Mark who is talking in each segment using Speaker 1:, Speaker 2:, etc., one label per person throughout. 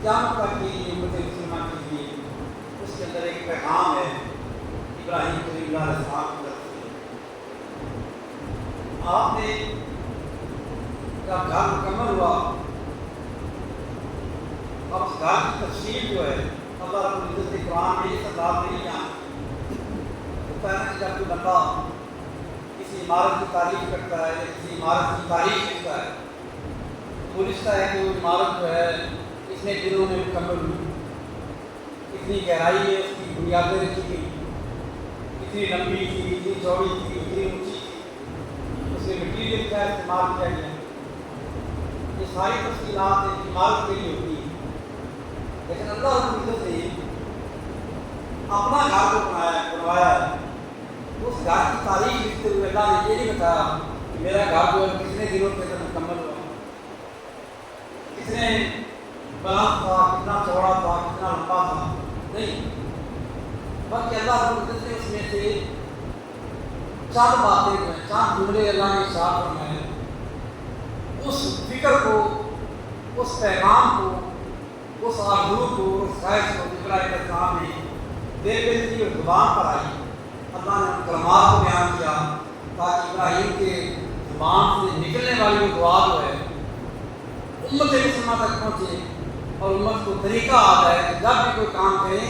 Speaker 1: قیامت تک کے لیے امت مسلمہ کے لیے اس کے اندر ایک پیغام ہے ابراہیم خلیل اللہ علیہ السلام کی طرف سے۔ آپ نے جب گھر مکمل ہوا، اب اس گھر کی تفصیل جو ہے اللہ رب العزت کے قرآن میں یہ سب بات نہیں جانتے۔ ہوتا ہے نا کہ جب کوئی بندہ کسی عمارت کی تعریف کرتا ہے یا کسی عمارت کی تاریخ لکھتا ہے تو لکھتا ہے کہ وہ عمارت جو ہے اتنے دنوں میں مکمل ہوئی، اتنی گہرائی ہے اس کی بنیادیں رکھی گئی، اتنی لمبی تھی، اتنی چوڑی تھی، اتنی اونچی تھی، اس میں مٹیریل کیا استعمال کیا گیا، یہ ساری تفصیلات ایک عمارت کے لیے ہوتی ہیں۔ لیکن اللہ رب العزت نے اپنا گھر کو بنوایا ہے، اس گھر کی تاریخ لکھتے ہوئے اللہ نے یہ نہیں بتایا کہ میرا گھر جو ہے کتنے دنوں کے اندر مکمل ہوا، کتنے بلند تھا، کتنا چوڑا تھا، کتنا لمبا تھا، نہیں، بلکہ اللہ رب العزت نے اس میں سے چند باتیں جو ہیں، چند جملے اللہ نے ارشاد فرمائے، اس فکر کو، اس پیغام کو، اس آرزو کو، اس خواہش کو ابراہیم علیہ السلام نے دل میں کی اور زبان پر آئی، اللہ نے ان کلمات کو بیان کیا تاکہ ابراہیم کے زبان سے نکلنے والی وہ دعا جو ہے امت مسلمہ تک پہنچے اور امت کو طریقہ آ جائے کہ جب بھی کوئی کام کریں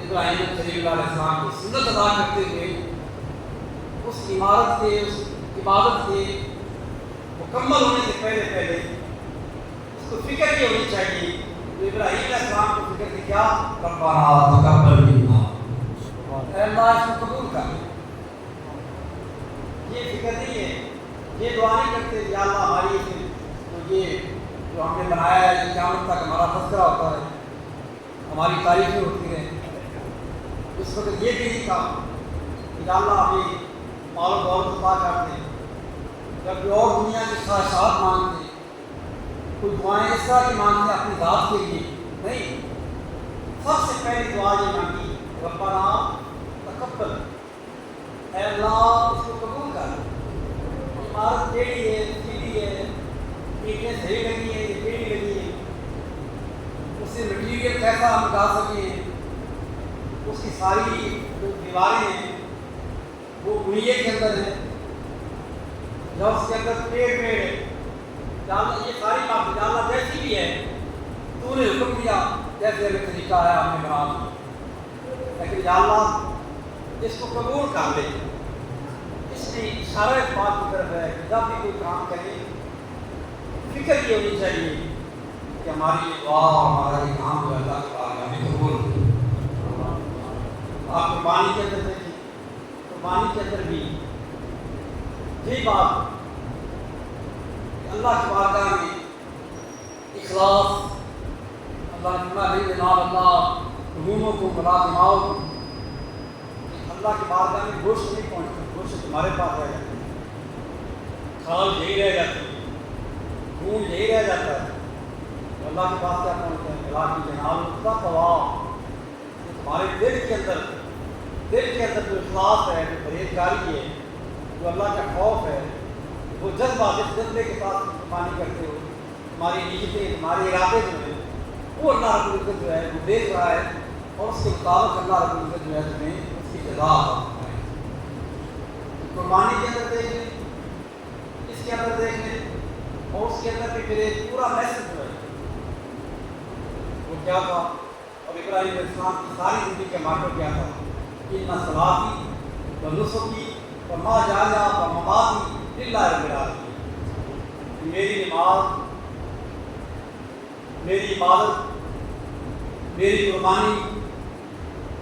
Speaker 1: ابراہیم خلیل اللہ علیہ السلام کی سنت ادا کرتے ہوئے اس عمارت کے، اس عبادت کے مکمل ہونے سے پہلے اس کو فکر یہ ہونی چاہیے کہ ابراہیم علیہ السلام کو فکر کی کیا، ربنا تقبل منا، اے اللہ اس کو قبول کر۔ یہ فکر نہیں ہے، یہ دعا نہیں کرتے یا اللہ ہماری تو یہ جو ہم نے بنایا ہے یہ قیامت تک ہمارا تذکرہ ہوتا ہے، ہماری تاریخیں ہوتی ہیں۔ اس وقت یہ بھی نہیں تھا کہ یا اللہ ہمیں مال و دولت عطا کر دیں، جب کوئی اور دنیا کی خواہشات مانگتے، کوئی دعائیں اس طرح کی مانگتے اپنی ذات کے لیے نہیں، سب سے پہلی دعا یہ مانگی ربنا تقبل، اے اللہ اس کو قبول کر، عمارت ٹیڑھی ہے، سیدھی ہے، اینٹیں صحیح لگی ہیں، یہ ٹیڑھی لگی ہے، اس سے مٹیریل کیسا ہم ڈال سکیں، اس کی ساری جو دیواریں ہیں وہ بنیے کے اندر ہیں یا اس کے اندر پیڑ ہے، اللہ یہ ساری بات اللہ جیسی بھی ہے تو نے حکم دیا جیسے ہمیں طریقہ ہے ہم نے بنا دیا، لیکن یا اللہ اس کو قبول کر لے۔ اس میں اشارہ اس بات کی طرف ہے کہ جب بھی کوئی کام کرے فکر یہ ہونی چاہیے کہ ہماری یہ دعا اور ہمارا یہ کام جو اللہ کے پاس ہمیں قبول ہو۔ آپ قربانی کے اندر دیکھیں، قربانی کے اندر بھی یہی بات کہ اللہ کی بارگاہ میں اخلاص، اللہ نے فرمایا بھائی جناب اللہ روحوں کو بلا دماغ کو، اللہ کی بارگاہ میں گوشت نہیں پہنچتا، گوشت تمہارے پاس رہ جاتا ہے، کھال یہی رہ جاتی ہے، خون یہی رہ جاتا ہے، تو اللہ کے پاس کیا پہنچتا ہے؟ اللہ کی جناب کا طواف، تمہارے دل کے اندر جو اخلاص ہے، جو پرہیزگاری ہے، جو اللہ کا خوف ہے، وہ جذبہ جس جذبے کے ساتھ قربانی کرتے ہو، تمہاری نیتیں، تمہارے ارادے جو ہیں وہ اللہ رب العزت جو ہے وہ دیکھ رہا ہے اور اس کے مطابق اللہ رب العزت جو ہے تمہیں اس کی جزا عطا فرمائے۔ قربانی کے اندر دیکھ لیں، اس کے اندر دیکھ لیں، اور اس کے اندر بھی پھر ایک پورا میسج جو ہے وہ کیا تھا، اور ابراہیم علیہ السلام کی ساری زندگی کا ماٹو کیا تھا کہ ان صلاتی و نسکی و ماحیایا و مماتی للہ رب العالمین، میری نماز، میری عبادت، میری قربانی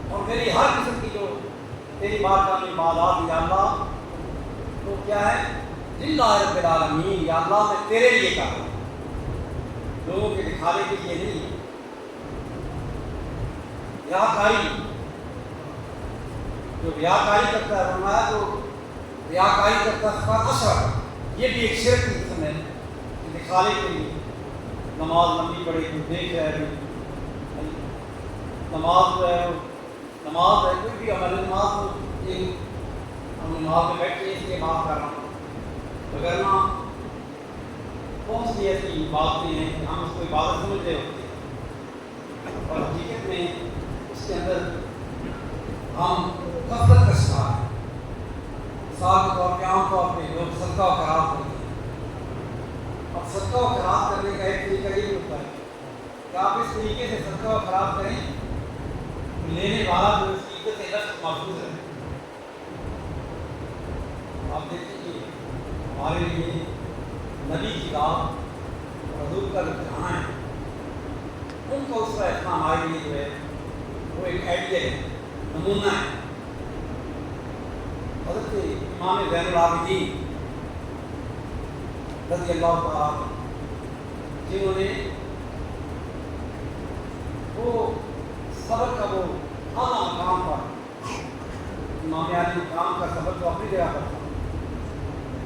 Speaker 1: اور میری ہر قسم کی جو تیری بارگاہ میں عبادات یا اللہ تو کیا ہے، للہ رب العالمین، یا اللہ میں تیرے لیے کر رہا ہوں، لوگوں کے دکھانے کے لیے نہیں ہے۔ ریاکاری، جو ریاکاری کرتا ہے فرمایا جو ریاکاری کرتا ہے اشرک، یہ بھی ایک شرک کی قسم ہے کہ دکھانے کے لیے نماز لمبی پڑے تو دیکھ رہے ہیں، نماز جو ہے نماز ہے کوئی بھی عمل نماز ہم نماز میں بیٹھے اس لیے بات کر رہا ہوں، وغیرہ بہت سی ایسی باتیں ہیں کہ ہم اس کو عبادت سمجھ رہے ہوتے ہیں، صدقہ و خیرات کرتے ہیں. اور صدقہ و خیرات کرنے کا ایک طریقہ یہ ہوتا ہے کہ آپ اس طریقے سے صدقہ و خیرات کریں لینے والا جو اس عزت نفس محفوظ ہے. آپ دیکھیں کہ ہمارے لیے نبی کی بات حضور کا جو جہاں ہے ان کو اس کا اتنا ہمارے لیے جو ہے وہ ایک آئیڈیا ہے, نمونہ ہے. حضرت امام زین العابدین رضی اللہ تعالیٰ جنہوں نے وہ صبر کا وہ اعلیٰ مقام پر امام علی مقام کا صبر تو اپنی جگہ پر تھا,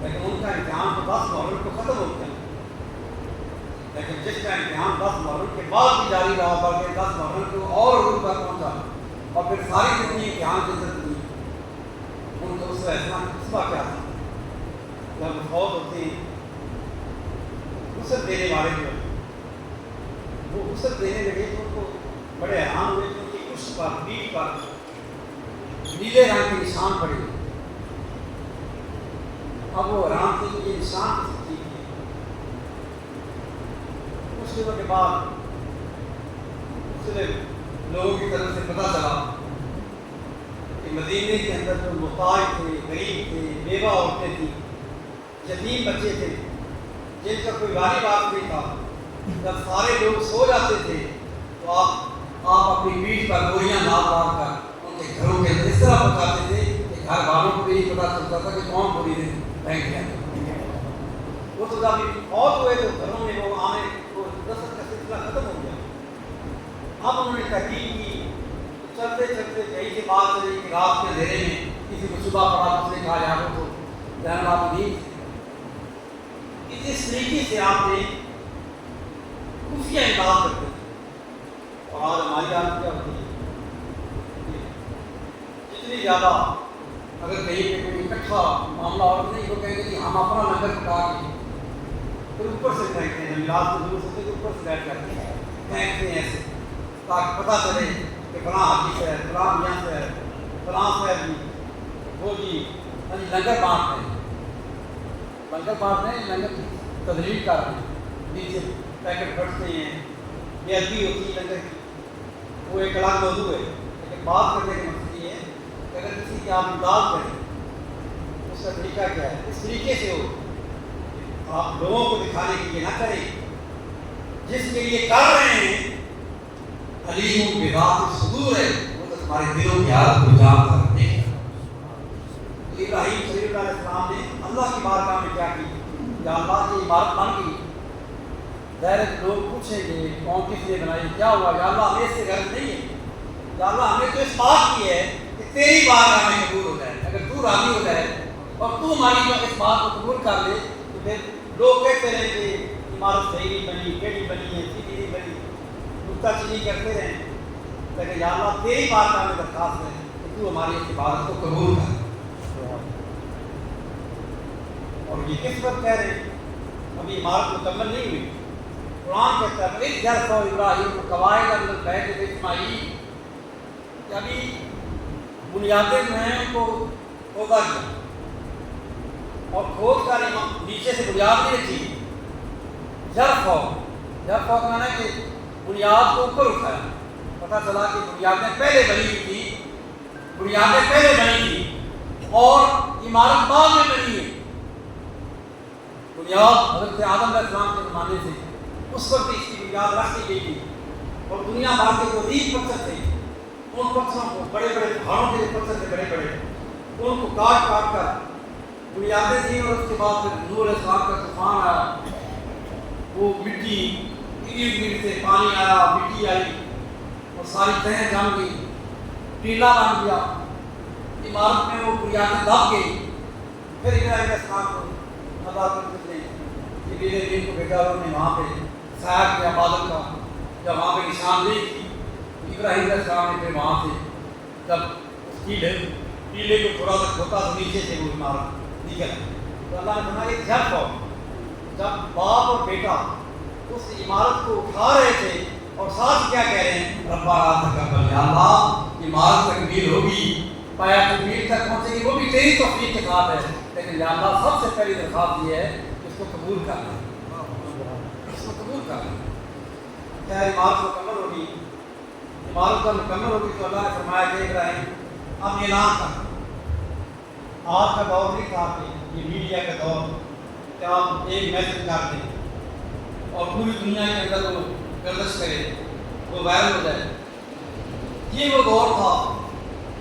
Speaker 1: لیکن ان کا امتحان تو 10 محرم کو ختم ہو گیا. لیکن جس کا امتحان 10 محرم کے بعد بھی جاری رہا بلکہ 10 محرم کو اور عروج پر پہنچا اور پھر ساری زندگی امتحان کی عزت دی, ان کو اس کا احسا کیا تھا. جب فوت ہوتے ہیں غسل دینے والے جو وہ غسل دینے لگے تو ان کو بڑے حیران ہوئے کہ ان کی کش پر پیٹھ پر نیلے رنگ کے نشان پڑے. اب وہ حیران تھے کہ یہ نشان کس چیز کے. کچھ دنوں کے بعد دوسرے لوگوں کی طرف سے پتہ چلا کہ مدینے کے اندر جو محتاج تھے, غریب تھے, بیوہ عورتیں تھیں, یتیم بچے تھے جن کا کوئی والی بات نہیں تھا, جب سارے لوگ سو جاتے تھے تو آپ اپنی پیٹھ پر بوریاں لاد لاد کر ان کے گھروں کے اندر اس طرح پہنچاتے تھے کہ گھر والوں کو بھی نہیں پتہ چلتا تھا کہ کون بوری نے پھینک دیا. وہ تو جب موت ہوئے تو گھروں میں وہ آنے وہ رسد کا سلسلہ ختم ہو گیا. اب انہوں نے تحقیق کی, چلتے چلتے کہیں سے بات چلی کہ رات کے اندھیرے میں کسی کو صبح پڑا اس نے کہا یار تو زین العابدین اس طریقے سے آپ نے خفیہ امداد کرتے ہیں. اور آج ہماری حالت کیا ہوتی ہے, جتنی زیادہ اگر کہیں پہ کوئی اکٹھا معاملہ اور نہیں, وہ کہیں گے کہ ہم اپنا لنگر پکا کے پھر اوپر سے پھینکتے ہیں, میراث کو دور سے اوپر سے بیٹھ کرتے ہیں پھینکتے ہیں ایسے تاکہ پتہ چلے کہ فلاں حاجی صاحب, فلاں میاں صاحب, فلاں صاحب جی وہ جی لنگر بانٹ رہے ہیں, لنگر بانٹ رہے ہیں, لنگر تدریج کر رہے ہیں, نیچے پیکٹ پھٹتے ہیں, یہ عربی ہوتی ہے لنگر کی, وہ ایک الگ موضوع ہے. لیکن بات کرنے کا مقصد یہ ہے کہ اگر کسی کی آپ امداد کریں اس کا طریقہ کیا ہے, اس طریقے سے ہو آپ لوگوں کو دکھانے کے لیے نہ کریں, جس کے لیے کر رہے ہیں علیم بذات الصدور ہے, وہ تو تمہارے دلوں کی حالت کو جانتا ہے. ابراہیم صلی اللہ علیہ السلام نے اللہ کی بارگاہ میں کیا کی, یا اللہ کی عمارت بن گئی. ظاہر لوگ پوچھیں گے کون کس نے بنائی, کیا ہوا, یا اللہ ہمیں اس سے غرض نہیں ہے, یا اللہ ہمیں تو اس بات کی ہے کہ تیری بارگاہ میں قبول ہو جائے. اگر تو راضی ہو جائے اور تو ہماری اس بات کو قبول کر لے تو پھر لوگ کہتے رہیں کہ عمارت صحیح نہیں بنی, ٹیڑھی بنی ہے, سیدھی نہیں بنی, نکتہ چینی کرتے رہیں. لیکن یا اللہ تیری بارگاہ میں درخواست ہے کہ تو ہماری اس عبادت کو قبول کر. اور یہ کس وقت کہہ رہے ہیں, ابھی عمارت مکمل نہیں ہوئی. قرآن کہتا ہے اس جرف اور ابراہیم کو قواعد من البیت اسماعیل, کہ ابھی بنیادیں جو ہیں ان کو کھودا گیا اور کھود کر نیچے سے بنیاد نہیں رکھی. جرف اور مانا کہ بنیاد کو اوپر اٹھایا, پتہ چلا کہ بنیادیں پہلے بنی ہوئی تھی, بنیادیں پہلے بنی تھی اور عمارت بعد میں بنی ہے. بنیاد حضرت آدم علیہ السلام کے زمانے سے اس وقت اس کی بنیاد رکھ دی گئی تھی, اور دنیا بھر کے جو ریت پتھر تھے ان پتھروں کو, بڑے بڑے پہاڑوں کے پتھر تھے بڑے بڑے, ان کو کاٹ کاٹ کر بنیادیں تھیں. اور اس کے بعد پھر نوح علیہ السلام کا طوفان آیا, وہ مٹی ایٹ سے پانی آیا, مٹی آئی اور ساری تہیں جم گئی, ٹیلا بن گیا, عمارت میں وہ بنیادیں دب گئی. پھر ابراہیم علیہ السلام کو اللہ تعالیٰ نے جبریل امین کو بھیجا, انہوں نے وہاں پہ سایہ کیا بادل کا, جب وہاں پہ نشاندہی کی ابراہیم علیہ السلام نے پھر وہاں سے جب اس ٹیلے کو تھوڑا سا کھوتا تو نیچے سے وہ عمارت نکل, تو اللہ نے فرمایا ایک جب ہو, جب باپ اور بیٹا اس عمارت کو اٹھا رہے تھے اور ساتھ کیا کہہ رہے ہیں, ربنا تقبل, یا اللہ عمارت تکمیل ہوگی پایا تکمیل تک پہنچے گی، وہ بھی تیری توفیق کے ساتھ ہے، لیکن یا اللہ سب سے پہلی درخواست یہ ہے کہ اس کو قبول کر لیں، اس کو قبول کر لیں۔ کیا عمارت مکمل ہوگی؟ عمارت کا مکمل ہوگی تو اللہ نے فرمایا کہ ابراہیم اب اعلان کر۔ آج کا دور نہیں تھا کہ یہ میڈیا کا دور کہ آپ ایک میسج کر دیں اور پوری دنیا کے اندر وہ گردش کرے، وہ وائرل ہو جائے۔ یہ وہ دور تھا،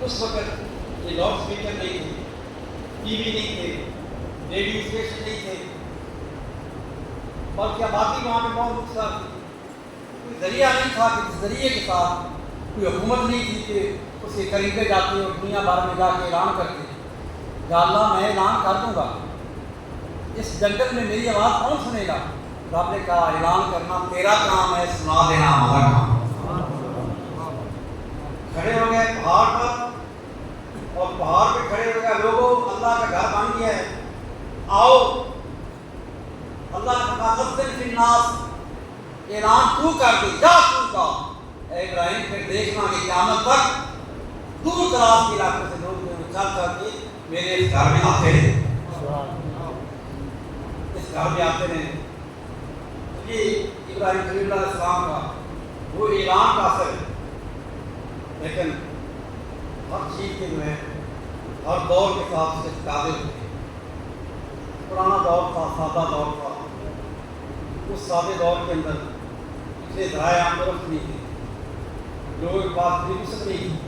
Speaker 1: اس وقت یہ لاؤڈ اسپیکر نہیں تھے، ٹی وی نہیں تھے، ریڈیو اسٹیشن نہیں تھے، بلکہ آبادی وہاں پہ بہت نقصان تھی، کوئی ذریعہ نہیں تھا کہ اس ذریعے کے ساتھ کوئی حکومت نہیں تھی کہ اس کے خریدے جاتے اور دنیا بھر میں جا کے اعلان کرتے یا اللہ میں اعلان کر دوں گا، اس جنگل میں میری آواز کون سنے گا؟ رب نے کہا اعلان کرنا تیرا کام ہے، سنا دینا ہمارا کام۔ کھڑے ہو گئے پہاڑ پر، اور پہاڑ پہ کھڑے ہو گئے لوگوں، اللہ کا گھر بن گیا ہے، آؤ۔ اللہ نے کہا تذکر فی الناس، اعلان تو کر دے، جا تو کا اے ابراہیم، پھر دیکھنا کہ قیامت تک دور دراز کے علاقے سے لوگ چل کر کے میرے اس گھر میں آتے ہیں، اس گھر میں آتے ہیں۔ یہ ابراہیم خلیل اللہ علیہ السلام کا وہ اعلان کا اثر ہے، لیکن ہر چیز کے جو ہے ہر دور کے ساتھ سے تقاضے ہوتے ہیں۔ پرانا دور تھا، سادہ دور تھا، اس سادے دور کے اندر اتنے ذرائع عام درست نہیں تھے، لوگوں کے پاس اتنی وسعت نہیں تھی۔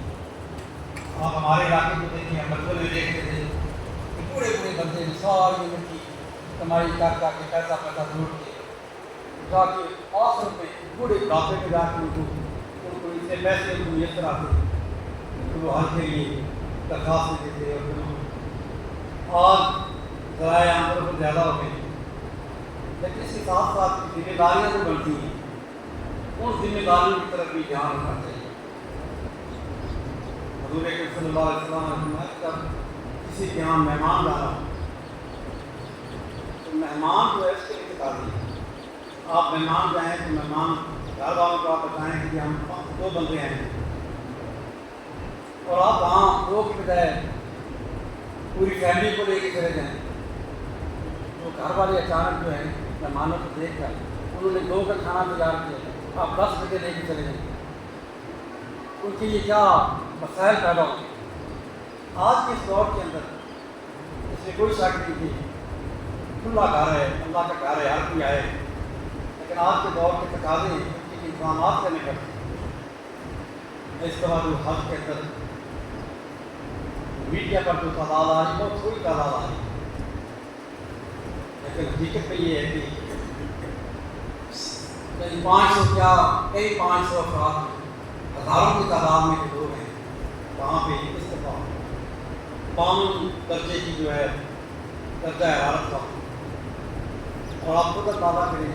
Speaker 1: آپ ہمارے علاقے کو دیکھیں، ہم بچوں میں دیکھتے تھے کہ بوڑھے بوڑھے بندے ساری عمر کی کمائی کر کے پیسہ جوڑ کے جا کے آخر میں بوڑھے بڑھاپے میں جا کے ان کو اتنے پیسے ان کو میسر آتے کہ وہ ہر کے لیے درخواست دیتے تھے، اور آج ذرائع عام پر زیادہ ہو گئے، لیکن اس کے ساتھ ساتھ ذمہ داریاں جو بنتی ہیں ان ذمہ داریوں کی طرف بھی دھیان رکھنا چاہیے۔ حضور اکرم صلی اللہ علیہ وسلم نے فرمایا جب کسی کے یہاں مہمان لانا تو مہمان جو ہے اس کے انتقالی ہے، آپ مہمان جائیں تو مہمان گھر والوں کو آپ بتائیں کہ ہم 2 بندے ہیں، اور آپ وہاں 2 کی بجائے پوری فیملی کو لے کے چلے جائیں، تو گھر والے اچانک جو ہے مہمانوں کو دیکھ کر انہوں نے 2 کا کھانا تیار کیا، آپ 10 بجے لے کے چلے جائیں، ان کے لیے کیا مسائل پیدا ہوں گے۔ آج کے اس دور کے اندر اس میں کوئی شک نہیں کہ کھلا گھر ہے، اللہ کا گھر ہے، ہر کوئی آئے، لیکن آج کے دور کے تقاضے ہیں کہ انتظامات کرنے پڑتے ہیں۔ اس طرح جو حج کے اندر میڈیا پر جو تعداد آ رہی ہے بہت تھوڑی تعداد آ رہی ہے، لیکن حقیقت میں یہ ہے کہ 500 کیا کئی 500 افراد ہزاروں کی تعداد میں جو لوگ ہیں وہاں پہ اس دفعہ 52 درجے کی جو ہے درجہ حرارت تھا، اور آپ خود اندازہ کریں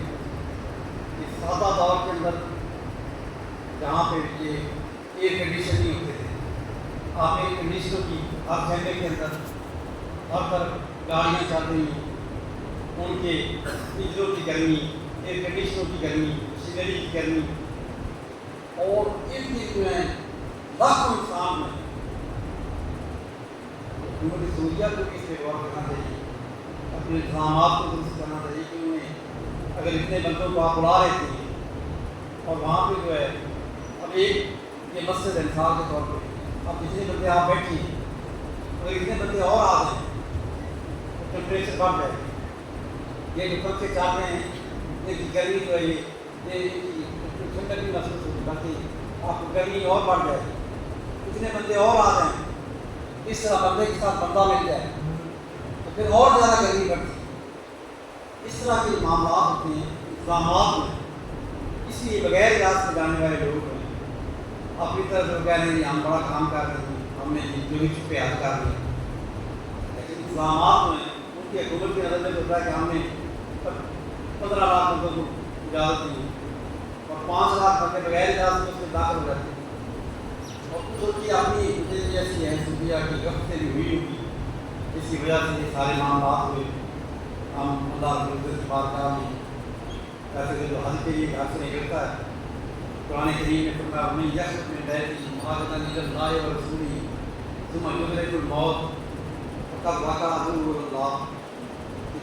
Speaker 1: کہ سادہ دور کے اندر جہاں پہ یہ ایئر کنڈیشن نہیں ہوتے تھے، آپ ایئر کنڈیشنوں کی ہر خیمے کے اندر ہر طرف گاڑیاں چل رہی ہیں، ان کے بجلیوں کی گرمی، ایئر کنڈیشنوں کی گرمی، مشینری کی گرمی، اور ان کی جو ہے لاکھوں انسان میں حکومت سعودیہ کو بھی اس پہ غور کرنا چاہیے، اپنے انتظامات کو درست کرنا چاہیے کہ انہیں اگر اتنے بندوں کو آپ بلا رہے تھے اور وہاں پہ جو ہے اب ایک یہ مسجد ہے مثال کے طور پہ، اب جتنے بندے آپ بیٹھے اگر اتنے بندے اور آ جائیں تو ٹیمپریچر بڑھ جائے، یہ جو پنکھے چل رہے ہیں یہ کی گرمی جو ہے یہ ٹھنڈک نہیں محسوس ہوتی، باقی آپ کو گرمی اور بڑھ جائے، اتنے بندے اور آ جائیں، اس طرح بندے کے ساتھ بندہ مل جائے تو پھر اور زیادہ گرمی بڑھتی ہے۔ اس طرح کے معاملات ہوتے ہیں انتظامات میں، اس لیے بغیر علاج سے جانے والے لوگ ہیں اپنی طرف سے کہہ رہے ہیں ہم بڑا کام کر رہے ہیں، ہم نے جو بھی چھپے حل کر رہے ہیں، لیکن انتظامات میں ان کی حکومت کی نظر میں ہوتا ہے کہ ہم نے 15 لاکھ بندوں کو اجازت دی اور 5 لاکھ بندے بغیر اجازت اس میں داخل ہو جاتے ہیں، اور کچھ ہوتی اپنی ایسی ہے سعودیہ کی وقت سے بھی ہوئی ہوگی، اس کی وجہ سے یہ سارے معاملات ہوئے۔ ہم اللہ کی بارگاہ میں ایسے کہ جو حج کے لیے گھر سے نکلتا ہے، قرآن کریم میں فرمایا ہمیں یخ میں بیٹھی مہاجرا اللہ و رسولی ثم يدرك الموت فقد وقع عدو اللہ.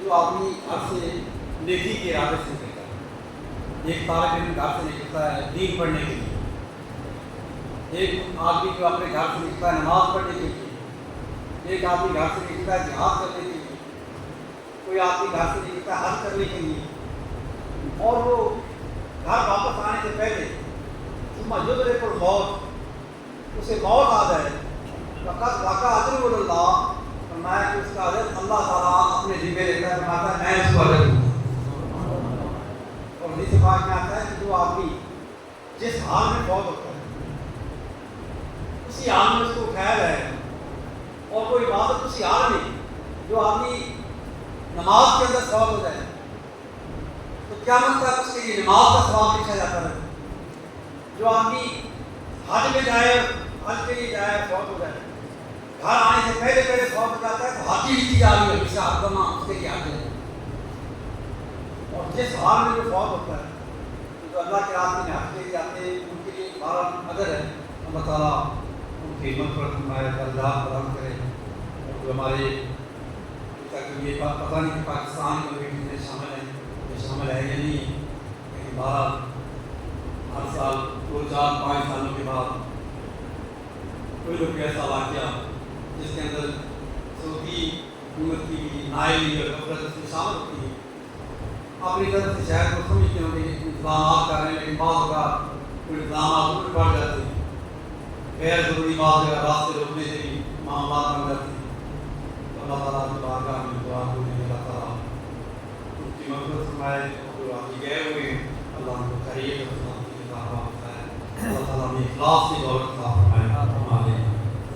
Speaker 1: جو آدمی گھر سے نیکی کے ارادے سے نکلتا ہے، ایک طالب علم گھر سے نکلتا ہے دین پڑھنے کے لیے، ایک آدمی جو اپنے گھر سے نکلتا ہے نماز پڑھنے کے لیے، ایک آدمی گھر سے نکلتا ہے جہاد کرنے کے لیے، کوئی آدمی گھر سے نکلتا ہے حج کرنے کے لیے، اور وہ گھر واپس آنے سے پہلے ثم یدرک الموت، اسے موت آ جائے، فقد وقع عدو اللہ، فرمایا کہ اس کا اجر اللہ تعالیٰ اپنے ذمہ لیتا ہے، فرماتا ہے میں اس کو اجر دوں گا. اور حدیث پاک میں آتا ہے کہ جو آدمی جس حال میں فوت ہوتا ہے اسی حال میں اس کو اٹھایا جائے، اور کوئی عبادت اسی حال میں، جو آدمی نماز کے اندر فوت ہو جائے تو قیامت تک اس کے لیے نماز کا ثواب لکھا جاتا ہے. جو آدمی حج میں جائے، حج کے لیے جائے، فوت ہو جائے، گھر آنے سے پہلے فوت ہو جاتا ہے تو حاجی لکھی جا رہی ہے، ہمیشہ ہر دمہ اس کے لیے حج ہے. اور جس حال میں جو فوت ہوتا ہے، جو اللہ کے راستے میں حج کے لیے آتے ہیں، ان کے لیے بارہ اجر ہے. اللہ تعالیٰ ان کی مغفرت فرمائے، درجات بلند کرے. اور جو ہمارے تک یہ بات پتہ نہیں کہ پاکستان کے لوگ میں شامل ہیں، یہ شامل ہے یا نہیں، لیکن بہرحال ہر سال 2 4 5 سالوں کے بعد کوئی لوگ ایسا واقعہ جس کے اندر سعودی حکومت کی بھی نائلی اور غفلت اس میں شامل ہوتی ہے. اپنی طرف سے شاید وہ سمجھتے ہوں کہ انتظامات کر رہے ہیں، لیکن بعض اوقات کوئی انتظامات اوپر پڑ جاتے ہیں، غیر ضروری بعض جگہ راستے روکنے سے بھی معاملات بن جاتے ہیں. اللہ تعالیٰ کی بارگاہ میں دعا کو دیں، اللہ تعالیٰ ان کی مغفرت فرمائے. جو آگے گئے ہوئے ہیں اللہ ان کو خیریت اور سلامتی کے ساتھ واپس آئے. اللہ تعالیٰ نے اخلاص کی دولت عطا فرمائے.